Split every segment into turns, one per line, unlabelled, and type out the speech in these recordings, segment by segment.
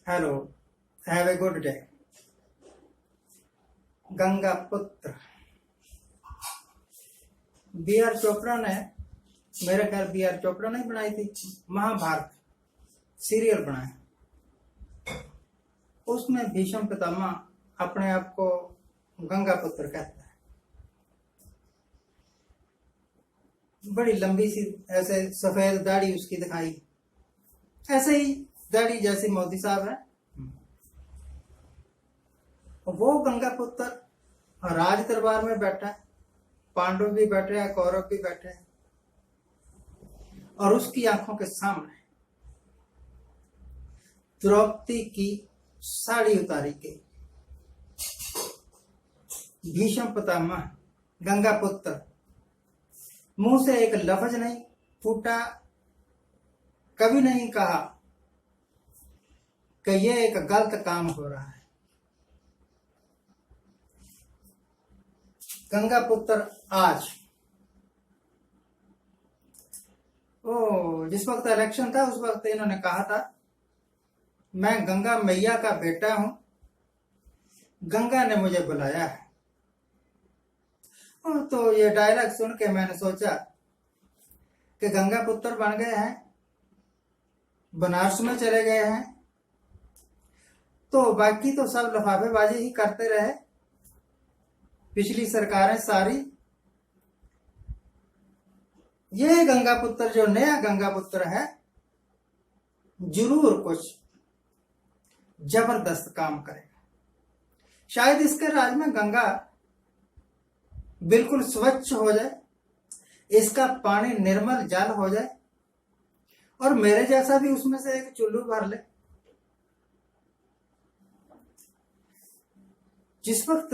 Hello, have a good day. Ganga पुत्र B are Chopra ने, मेरे ख्याल बी आर चोपड़ा ने बनाई थी, महाभारत सीरियल बनाया। उसमें भीष्म पितामह अपने आप को गंगा पुत्र कहता है। बड़ी लंबी सी ऐसे सफेद दाढ़ी उसकी दिखाई, ऐसे ही दाढ़ी जैसी मोदी साहब है। वो गंगा पुत्र राज दरबार में बैठा है, पांडव भी बैठे हैं, कौरव भी बैठे हैं, और उसकी आंखों के सामने द्रौपदी की साड़ी उतारी गई। भीष्म पितामह गंगा पुत्र मुंह से एक लफ्ज नहीं फूटा, कभी नहीं कहा कि यह एक गलत काम हो रहा है। गंगा पुत्र आज जिस वक्त इलेक्शन था उस वक्त इन्होंने कहा था मैं गंगा मैया का बेटा हूं, गंगा ने मुझे बुलाया है। और तो ये डायलॉग सुन के मैंने सोचा कि गंगा पुत्र बन गए हैं, बनारस में चले गए हैं, तो बाकी तो सब लफाफेबाजी ही करते रहे पिछली सरकारें सारी। ये गंगा पुत्र जो नया गंगा पुत्र है जरूर कुछ जबरदस्त काम करेगा। शायद इसके राज में गंगा बिल्कुल स्वच्छ हो जाए, इसका पानी निर्मल जल हो जाए, और मेरे जैसा भी उसमें से एक चुल्लू भर ले। जिस वक्त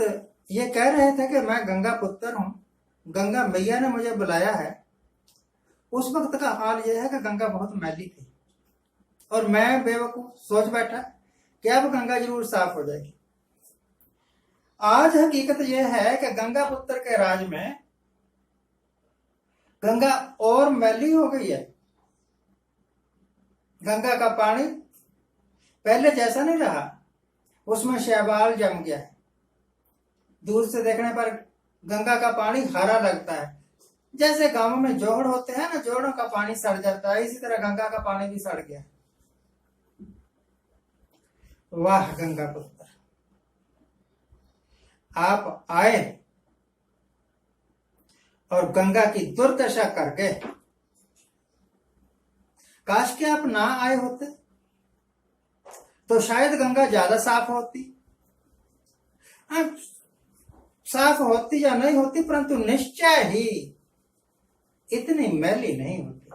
ये कह रहे थे कि मैं गंगा पुत्र हूं, गंगा मैया ने मुझे बुलाया है, उस वक्त का हाल यह है कि गंगा बहुत मैली थी, और मैं बेवकूफ सोच बैठा कि अब गंगा जरूर साफ हो जाएगी। आज हकीकत यह है कि गंगा पुत्र के राज में गंगा और मैली हो गई है। गंगा का पानी पहले जैसा नहीं रहा, उसमें शैवाल जम गया है। दूर से देखने पर गंगा का पानी हरा लगता है, जैसे गांवों में जोड़ होते हैं ना, जोड़ों का पानी सड़ जाता है, इसी तरह गंगा का पानी भी सड़ गया। वाह गंगा पुत्र, आप आए और गंगा की दुर्दशा कर गए। काश के आप ना आए होते तो शायद गंगा ज्यादा साफ होती। साफ होती या नहीं होती, परंतु निश्चय ही इतनी मैली नहीं होती।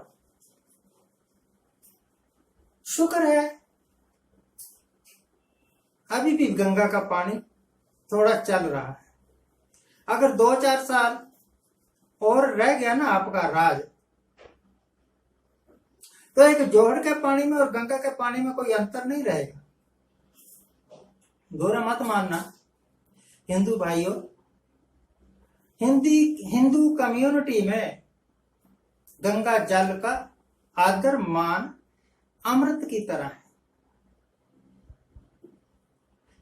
शुक्र है अभी भी गंगा का पानी थोड़ा चल रहा है। अगर 2-4 साल और रह गया ना आपका राज, तो एक जोहड़ के पानी में और गंगा के पानी में कोई अंतर नहीं रहेगा। बुरा मत मानना हिंदू भाइयों, हिंदू कम्युनिटी में गंगा जल का आदर मान अमृत की तरह है।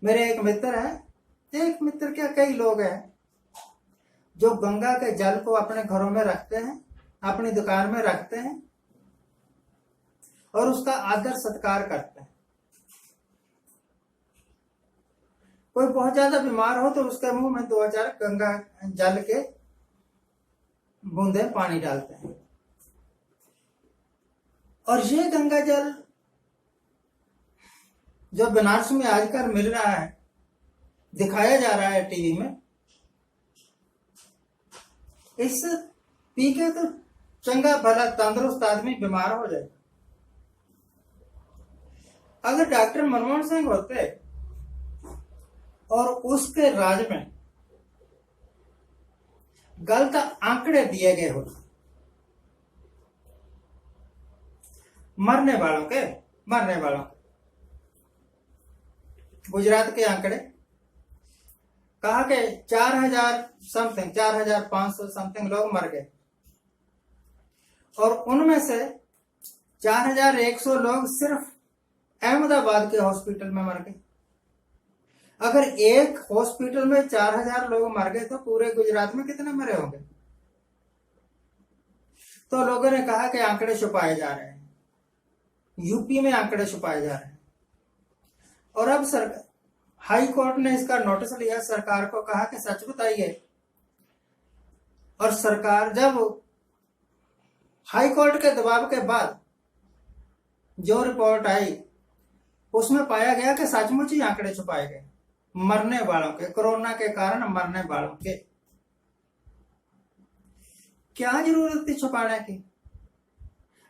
मेरे एक मित्र है, एक मित्र क्या कई लोग हैं जो गंगा के जल को अपने घरों में रखते हैं, अपनी दुकान में रखते हैं और उसका आदर सत्कार करते हैं। कोई बहुत ज्यादा बीमार हो तो उसके मुंह में 2-4 गंगा जल के बूंदे पानी डालते हैं। और ये गंगा जल जो बनारस में आजकल मिल रहा है, दिखाया जा रहा है टीवी में, इससे पी के तो चंगा भला तंदुरुस्त आदमी बीमार हो जाए। अगर डॉक्टर मनमोहन सिंह होते और उसके राज में गलत आंकड़े दिए गए होते मरने वालों गुजरात के आंकड़े कहा कि 4000 समथिंग 4500 समथिंग लोग मर गए, और उनमें से 4100 लोग सिर्फ अहमदाबाद के हॉस्पिटल में मर गए। अगर एक हॉस्पिटल में 4000 लोग मर गए तो पूरे गुजरात में कितने मरे होंगे? तो लोगों ने कहा कि आंकड़े छुपाए जा रहे हैं, यूपी में आंकड़े छुपाए जा रहे हैं। और अब सरकार, हाई कोर्ट ने इसका नोटिस लिया, सरकार को कहा कि सच बताइए। और सरकार, जब हाई कोर्ट के दबाव के बाद जो रिपोर्ट आई उसमें पाया गया कि सचमुच ही आंकड़े छुपाए गए मरने वालों के, कोरोना के कारण मरने वालों के। क्या जरूरत थी छुपाने की?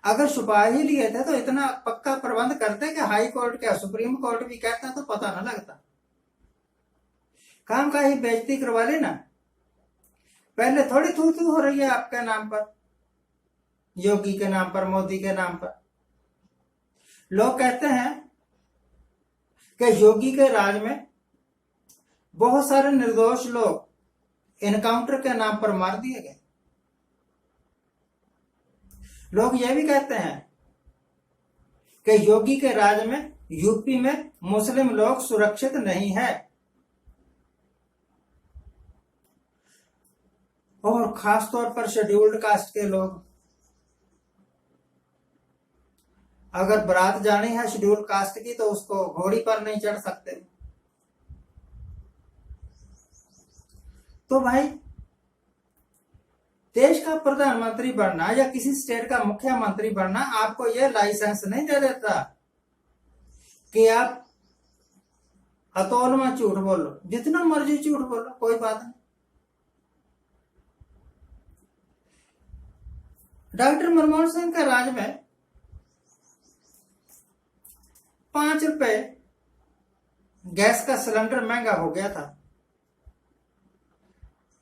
अगर छुपा ही लिए थे तो इतना पक्का प्रबंध करते कि हाई कोर्ट क्या सुप्रीम कोर्ट भी कहता तो पता ना लगता। काम का ही बेइज्जती करवा लेना। पहले थोड़ी थू थू हो रही है आपके नाम पर, योगी के नाम पर, मोदी के नाम पर। लोग कहते हैं कि योगी के राज में बहुत सारे निर्दोष लोग एनकाउंटर के नाम पर मार दिए गए। लोग यह भी कहते हैं कि योगी के राज में यूपी में मुस्लिम लोग सुरक्षित नहीं है, और खासतौर पर शेड्यूल्ड कास्ट के लोग। अगर बारात जानी है शेड्यूल्ड कास्ट की तो उसको घोड़ी पर नहीं चढ़ सकते। तो भाई, देश का प्रधानमंत्री बनना या किसी स्टेट का मुख्यमंत्री बनना आपको यह लाइसेंस नहीं दे देता कि आप अतोल में झूठ बोलो, जितना मर्जी झूठ बोलो, कोई बात नहीं। डॉक्टर मनमोहन सिंह के राज में 5 रुपए गैस का सिलेंडर महंगा हो गया था,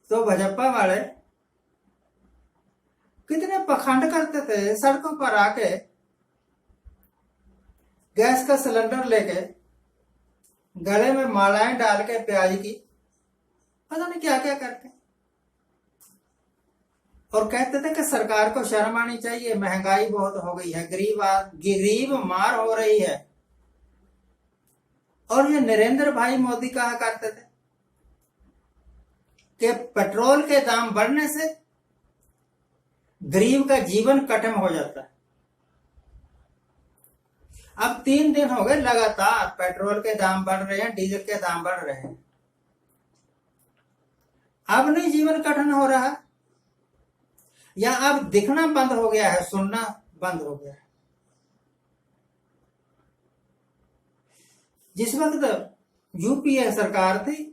तो भाजपा वाले कितने पखंड करते थे, सड़कों पर आके गैस का सिलेंडर लेके गले में मालाएं डाल के प्याज की, पता नहीं क्या क्या करके, और कहते थे कि सरकार को शर्म आनी चाहिए, महंगाई बहुत हो गई है, गरीब मार हो रही है। और ये नरेंद्र भाई मोदी कहा करते थे कि पेट्रोल के दाम बढ़ने से गरीब का जीवन कठिन हो जाता है। अब 3 दिन हो गए लगातार पेट्रोल के दाम बढ़ रहे हैं, डीजल के दाम बढ़ रहे हैं। अब नहीं जीवन कठिन हो रहा, या अब दिखना बंद हो गया है, सुनना बंद हो गया है। जिस वक्त यूपीए सरकार थी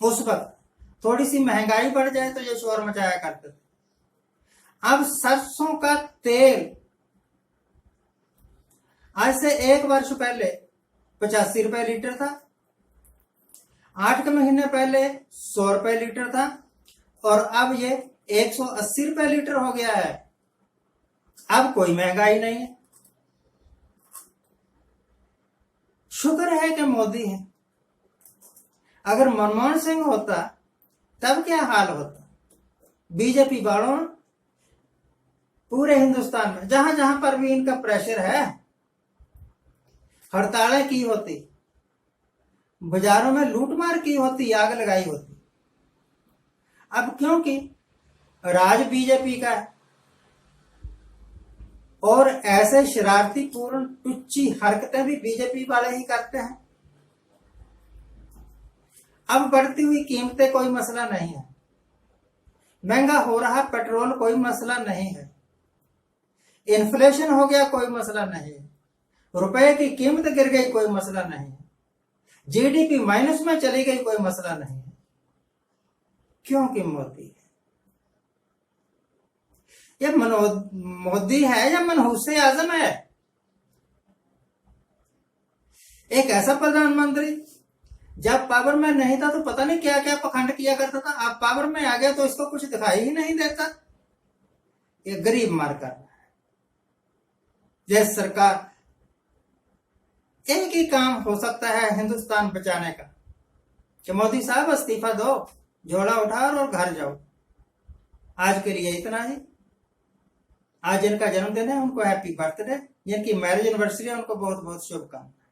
उस वक्त थोड़ी सी महंगाई बढ़ जाए तो ये शोर मचाया करते थे। अब सरसों का तेल आज से 1 वर्ष पहले 85 रुपए लीटर था, 8 महीने पहले 100 रुपए लीटर था, और अब ये 180 रुपए लीटर हो गया है। अब कोई महंगाई नहीं है। शुक्र है कि मोदी है। अगर मनमोहन सिंह होता तब क्या हाल होता? बीजेपी वालों पूरे हिंदुस्तान में जहां जहां पर भी इनका प्रेशर है, हड़तालें की होती, बाजारों में लूटमार की होती, आग लगाई होती। अब क्योंकि राज बीजेपी का है और ऐसे शरारती पूर्ण टुच्ची हरकतें भी बीजेपी वाले ही करते हैं। अब बढ़ती हुई कीमतें कोई मसला नहीं है, महंगा हो रहा पेट्रोल कोई मसला नहीं है, इन्फ्लेशन हो गया कोई मसला नहीं है, रुपए की कीमत गिर गई कोई मसला नहीं है, जीडीपी माइनस में चली गई कोई मसला नहीं है, क्योंकि मोदी है। ये मोदी है या मनहूसे आजम है? एक ऐसा प्रधानमंत्री जब पावर में नहीं था तो पता नहीं क्या क्या पखंड किया करता था, अब पावर में आ गया तो इसको कुछ दिखाई ही नहीं देता। ये गरीब मार कर रहा है। जैसे सरकार, एक ही काम हो सकता है हिंदुस्तान बचाने का कि मोदी साहब इस्तीफा दो, झोला उठाओ और घर जाओ। आज के लिए इतना ही। आज जिनका जन्मदिन है उनको हैप्पी बर्थडे, जिनकी मैरिज एनिवर्सरी है उनको बहुत बहुत शुभकामनाएं।